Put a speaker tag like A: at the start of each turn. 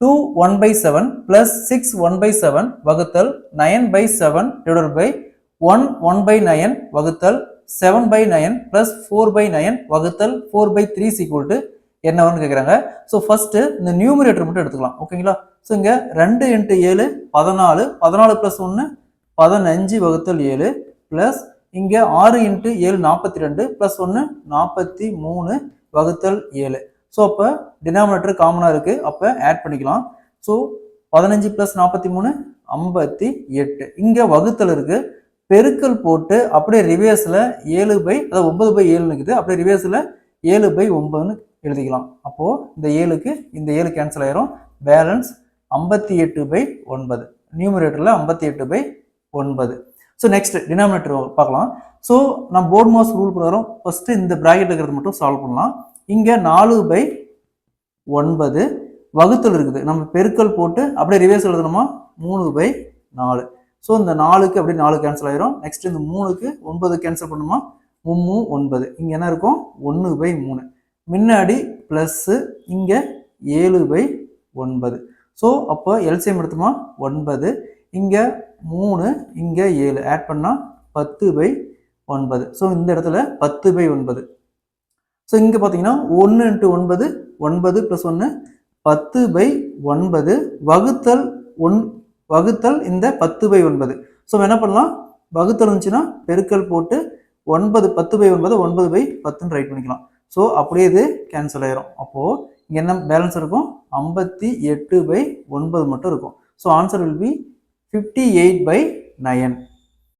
A: 2 1/7 plus 6 1/7 வகுத்தல் 9/7 divided by 1 1/9 வகுத்தல் 7/9 plus 4/9 வகுத்தல் 4/3 is equal to என்னவன்னு கேட்குறாங்க. ஸோ ஃபர்ஸ்ட் இந்த நியூமரேட்டர் மட்டும் எடுத்துக்கலாம். ஓகேங்களா? ஸோ இங்கே 2 × 7 14, 14 + 1 15 வகுத்தல் 7 ப்ளஸ் இங்கே 6 × 7 42 ப்ளஸ் 1 43 வகுத்தல் 7. ஸோ அப்போ டினாமினேட்டர் காமனாக இருக்குது, அப்போ ஆட் பண்ணிக்கலாம். ஸோ 15 + 43 58. இங்கே வகுத்தல் இருக்குது, பெருக்கல் போட்டு அப்படியே ரிவேர்ஸில் 9/7 இருக்குது, அப்படியே ரிவேர்ஸில் 7/9 எழுதிக்கலாம். அப்போது இந்த 7க்கு இந்த 7 கேன்சல் ஆயிரும், பேலன்ஸ் 58/9. நியூமரேட்டரில் 58/9. ஸோ நெக்ஸ்ட் டினாமினேட்டர் பார்க்கலாம். ஸோ நம்ம போர்ட் மாஸ் ரூல் பிரகாரம் ஃபர்ஸ்ட் இந்த ப்ராக்கெட் இருக்கிறது மட்டும் சால்வ் பண்ணலாம். இங்கே 4/9 வகுத்தல் இருக்குது, நம்ம பெருக்கல் போட்டு அப்படியே ரிவேர்ஸ் எழுதணுமா 3/4. ஸோ இந்த 4க்கு அப்படியே 4 கேன்சல் ஆயிரும். நெக்ஸ்ட் இந்த 3க்கு 9 கேன்சல் பண்ணுமா 3 9. இங்கே என்ன இருக்கும் 1/3. முன்னாடி ப்ளஸ்ஸு இங்கே 7/9. ஸோ அப்போ எல்சிஎம் எடுத்துமா 9, இங்கே 3, இங்கே 7 ஆட் பண்ணால் 10/9. ஸோ இந்த இடத்துல 10/9. ஸோ இங்கே பார்த்தீங்கன்னா 1 × 9 9 + 1 10/9 வகுத்தல் வகுத்தல் இந்த 10/9. ஸோ என்ன பண்ணலாம், வகுத்தல் இருந்துச்சுன்னா பெருக்கல் போட்டு 9 10/9 9/10 ரைட் பண்ணிக்கலாம். ஸோ அப்படியே இது கேன்சல் ஆயிரும். அப்போது இங்கே என்ன பேலன்ஸ் இருக்கும் 58/9 மட்டும் இருக்கும். So answer will be 58/9.